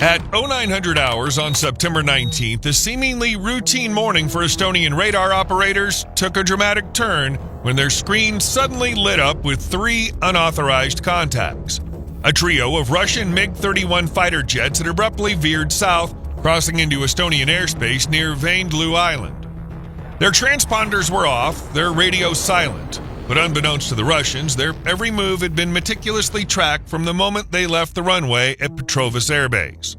At 0900 hours on September 19th, a seemingly routine morning for Estonian radar operators took a dramatic turn when their screen suddenly lit up with 3 unauthorized contacts. A trio of Russian MiG-31 fighter jets had abruptly veered south, crossing into Estonian airspace near Vaindloo Island. Their transponders were off, their radios silent, but unbeknownst to the Russians, their every move had been meticulously tracked from the moment they left the runway at Petrovis Air Base.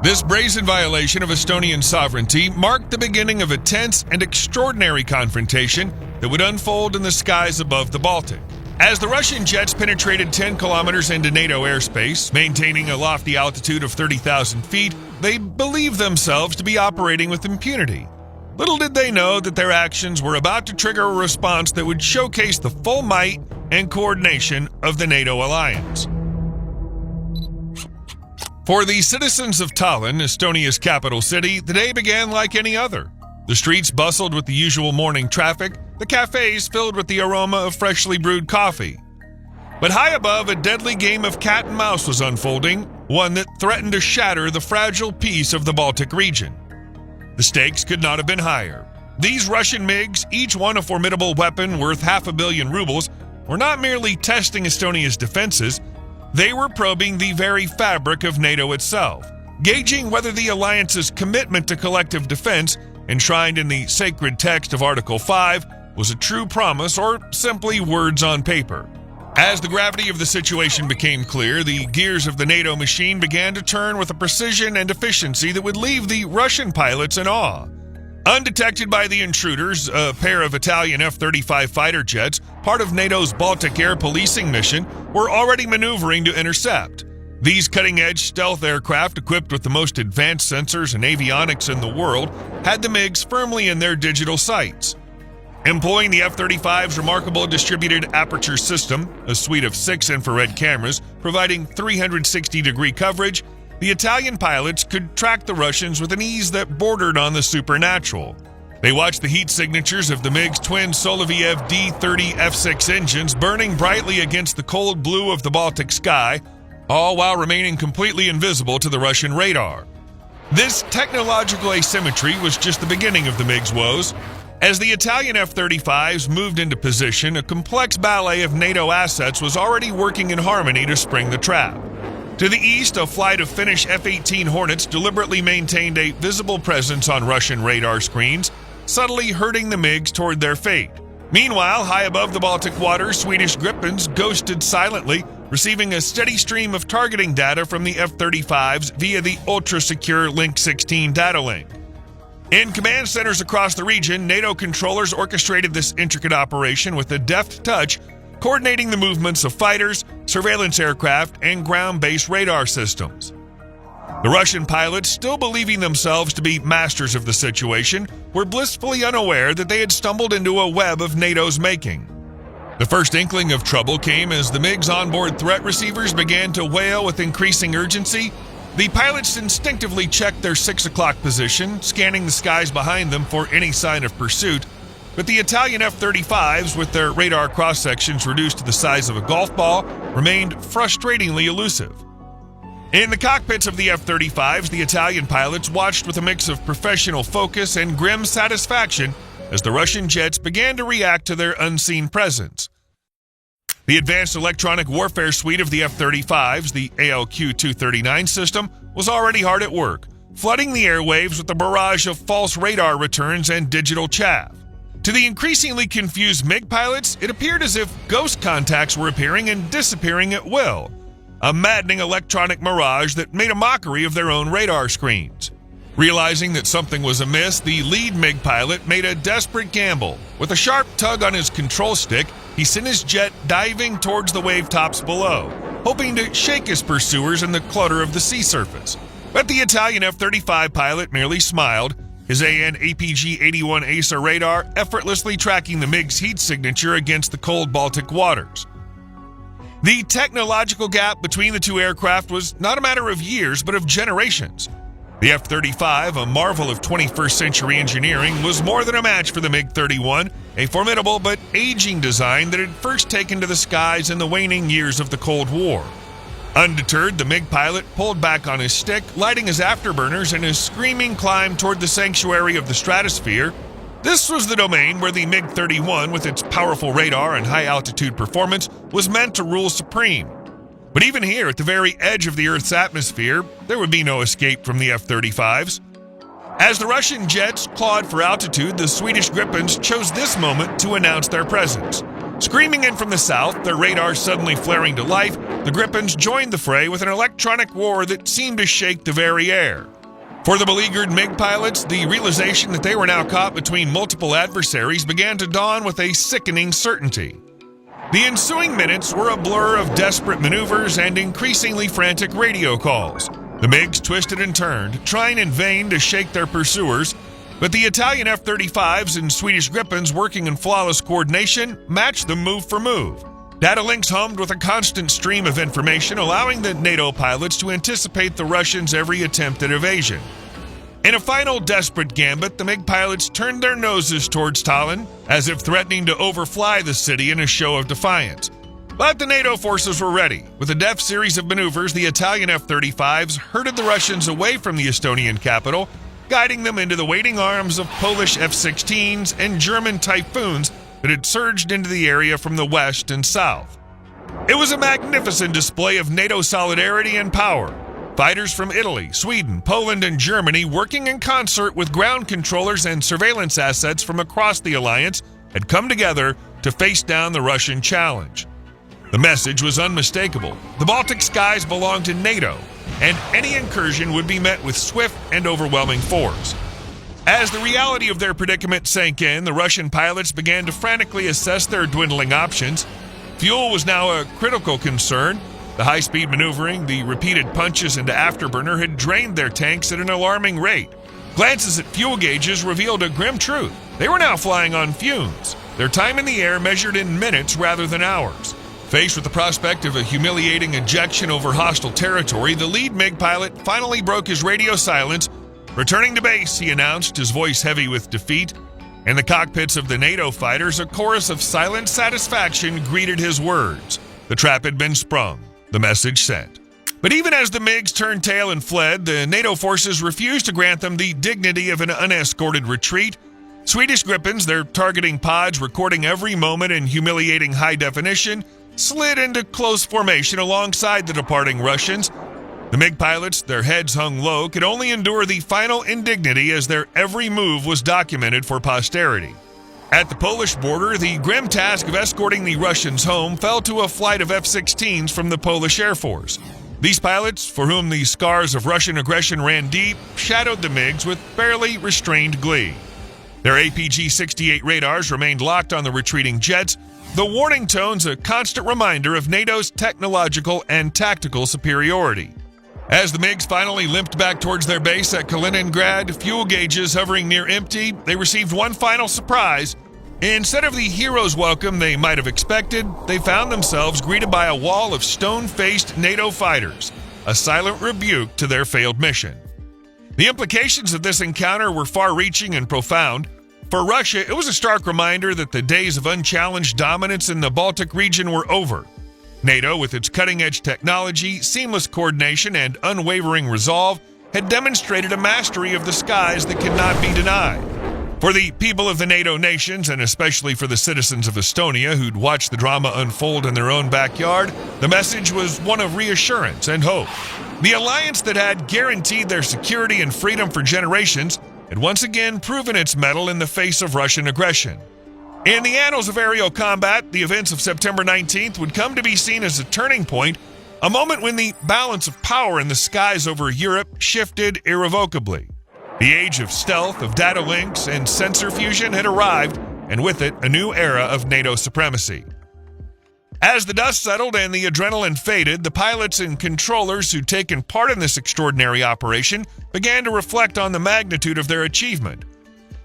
This brazen violation of Estonian sovereignty marked the beginning of a tense and extraordinary confrontation that would unfold in the skies above the Baltic. As the Russian jets penetrated 10 kilometers into NATO airspace, maintaining a lofty altitude of 30,000 feet, they believed themselves to be operating with impunity. Little did they know that their actions were about to trigger a response that would showcase the full might and coordination of the NATO alliance. For the citizens of Tallinn, Estonia's capital city, the day began like any other. The streets bustled with the usual morning traffic, the cafes filled with the aroma of freshly brewed coffee. But high above, a deadly game of cat and mouse was unfolding, one that threatened to shatter the fragile peace of the Baltic region. The stakes could not have been higher. These Russian MiGs, each one a formidable weapon worth 500 million rubles, were not merely testing Estonia's defenses, they were probing the very fabric of NATO itself, gauging whether the alliance's commitment to collective defense, enshrined in the sacred text of Article 5, was a true promise or simply words on paper. As the gravity of the situation became clear, the gears of the NATO machine began to turn with a precision and efficiency that would leave the Russian pilots in awe. Undetected by the intruders, a pair of Italian F-35 fighter jets, part of NATO's Baltic air policing mission, were already maneuvering to intercept. These cutting-edge stealth aircraft, equipped with the most advanced sensors and avionics in the world, had the MiGs firmly in their digital sights. Employing the F-35's remarkable distributed aperture system, a suite of 6 infrared cameras providing 360-degree coverage, the Italian pilots could track the Russians with an ease that bordered on the supernatural. They watched the heat signatures of the MiG's twin Soloviev D-30 F-6 engines burning brightly against the cold blue of the Baltic sky, all while remaining completely invisible to the Russian radar. This technological asymmetry was just the beginning of the MiG's woes. As the Italian F-35s moved into position, a complex ballet of NATO assets was already working in harmony to spring the trap. To the east, a flight of Finnish F-18 Hornets deliberately maintained a visible presence on Russian radar screens, subtly herding the MiGs toward their fate. Meanwhile, high above the Baltic waters, Swedish Gripens ghosted silently, receiving a steady stream of targeting data from the F-35s via the ultra-secure Link 16 data link. In command centers across the region, NATO controllers orchestrated this intricate operation with a deft touch, coordinating the movements of fighters, surveillance aircraft, and ground-based radar systems. The Russian pilots, still believing themselves to be masters of the situation, were blissfully unaware that they had stumbled into a web of NATO's making. The first inkling of trouble came as the MiG's onboard threat receivers began to wail with increasing urgency. The pilots instinctively checked their 6 o'clock position, scanning the skies behind them for any sign of pursuit, but the Italian F-35s, with their radar cross-sections reduced to the size of a golf ball, remained frustratingly elusive. In the cockpits of the F-35s, the Italian pilots watched with a mix of professional focus and grim satisfaction as the Russian jets began to react to their unseen presence. The Advanced Electronic Warfare Suite of the F-35s, the ALQ-239 system, was already hard at work, flooding the airwaves with a barrage of false radar returns and digital chaff. To the increasingly confused MiG pilots, it appeared as if ghost contacts were appearing and disappearing at will, a maddening electronic mirage that made a mockery of their own radar screens. Realizing that something was amiss, the lead MiG pilot made a desperate gamble. With a sharp tug on his control stick, he sent his jet diving towards the wave tops below, hoping to shake his pursuers in the clutter of the sea surface. But the Italian F-35 pilot merely smiled, his AN APG-81 AESA radar effortlessly tracking the MiG's heat signature against the cold Baltic waters. The technological gap between the two aircraft was not a matter of years, but of generations. The F-35, a marvel of 21st century engineering, was more than a match for the MiG-31, a formidable but aging design that had first taken to the skies in the waning years of the Cold War. Undeterred, the MiG pilot pulled back on his stick, lighting his afterburners and his screaming climb toward the sanctuary of the stratosphere. This was the domain where the MiG-31, with its powerful radar and high-altitude performance, was meant to rule supreme. But even here, at the very edge of the Earth's atmosphere, there would be no escape from the F-35s. As the Russian jets clawed for altitude, the Swedish Gripens chose this moment to announce their presence. Screaming in from the south, their radar suddenly flaring to life, the Gripens joined the fray with an electronic war that seemed to shake the very air. For the beleaguered MiG pilots, the realization that they were now caught between multiple adversaries began to dawn with a sickening certainty. The ensuing minutes were a blur of desperate maneuvers and increasingly frantic radio calls. The MiGs twisted and turned, trying in vain to shake their pursuers, but the Italian F-35s and Swedish Gripens, working in flawless coordination, matched them move for move. Data links hummed with a constant stream of information, allowing the NATO pilots to anticipate the Russians' every attempt at evasion. In a final desperate gambit, the MiG pilots turned their noses towards Tallinn, as if threatening to overfly the city in a show of defiance. But the NATO forces were ready. With a deft series of maneuvers, the Italian F-35s herded the Russians away from the Estonian capital, guiding them into the waiting arms of Polish F-16s and German Typhoons that had surged into the area from the west and south. It was a magnificent display of NATO solidarity and power. Fighters from Italy, Sweden, Poland, and Germany, working in concert with ground controllers and surveillance assets from across the alliance, had come together to face down the Russian challenge. The message was unmistakable. The Baltic skies belonged to NATO, and any incursion would be met with swift and overwhelming force. As the reality of their predicament sank in, the Russian pilots began to frantically assess their dwindling options. Fuel was now a critical concern. The high-speed maneuvering, the repeated punches into afterburner had drained their tanks at an alarming rate. Glances at fuel gauges revealed a grim truth. They were now flying on fumes, their time in the air measured in minutes rather than hours. Faced with the prospect of a humiliating ejection over hostile territory, the lead MiG pilot finally broke his radio silence. Returning to base, he announced, his voice heavy with defeat. In the cockpits of the NATO fighters, a chorus of silent satisfaction greeted his words. The trap had been sprung, the message sent. But even as the MiGs turned tail and fled, the NATO forces refused to grant them the dignity of an unescorted retreat. Swedish Gripens, their targeting pods recording every moment in humiliating high definition, slid into close formation alongside the departing Russians. The MiG pilots, their heads hung low, could only endure the final indignity as their every move was documented for posterity. At the Polish border, the grim task of escorting the Russians home fell to a flight of F-16s from the Polish Air Force. These pilots, for whom the scars of Russian aggression ran deep, shadowed the MiGs with barely restrained glee. Their APG-68 radars remained locked on the retreating jets, the warning tones a constant reminder of NATO's technological and tactical superiority. As the MiGs finally limped back towards their base at Kaliningrad, fuel gauges hovering near empty, they received one final surprise. Instead of the hero's welcome they might have expected, they found themselves greeted by a wall of stone-faced NATO fighters, a silent rebuke to their failed mission. The implications of this encounter were far-reaching and profound. For Russia, it was a stark reminder that the days of unchallenged dominance in the Baltic region were over. NATO, with its cutting-edge technology, seamless coordination, and unwavering resolve, had demonstrated a mastery of the skies that cannot be denied. For the people of the NATO nations, and especially for the citizens of Estonia who'd watched the drama unfold in their own backyard, the message was one of reassurance and hope. The alliance that had guaranteed their security and freedom for generations had once again proven its mettle in the face of Russian aggression. In the annals of aerial combat, the events of September 19th would come to be seen as a turning point, a moment when the balance of power in the skies over Europe shifted irrevocably. The age of stealth, of data links, and sensor fusion had arrived, and with it, a new era of NATO supremacy. As the dust settled and the adrenaline faded, the pilots and controllers who'd taken part in this extraordinary operation began to reflect on the magnitude of their achievement.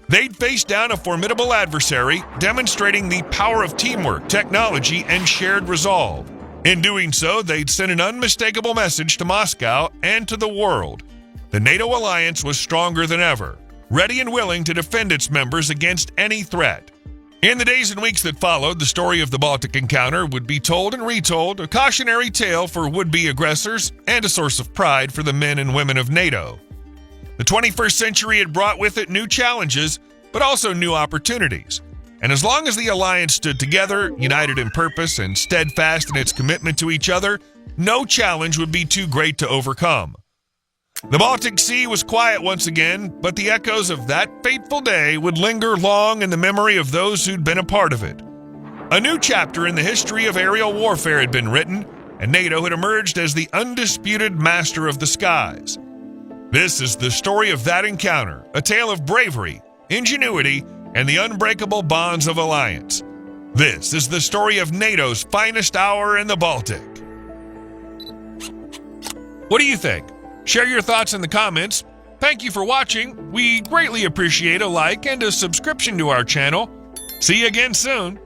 They'd faced down a formidable adversary, demonstrating the power of teamwork, technology, and shared resolve. In doing so, they'd sent an unmistakable message to Moscow and to the world. The NATO alliance was stronger than ever, ready and willing to defend its members against any threat. In the days and weeks that followed, the story of the Baltic encounter would be told and retold, a cautionary tale for would-be aggressors and a source of pride for the men and women of NATO. The 21st century had brought with it new challenges, but also new opportunities. And as long as the alliance stood together, united in purpose and steadfast in its commitment to each other, no challenge would be too great to overcome. The Baltic Sea was quiet once again, but the echoes of that fateful day would linger long in the memory of those who'd been a part of it. A new chapter in the history of aerial warfare had been written, and NATO had emerged as the undisputed master of the skies. This is the story of that encounter, a tale of bravery, ingenuity, and the unbreakable bonds of alliance. This is the story of NATO's finest hour in the Baltic. What do you think? Share your thoughts in the comments. Thank you for watching. We greatly appreciate a like and a subscription to our channel. See you again soon.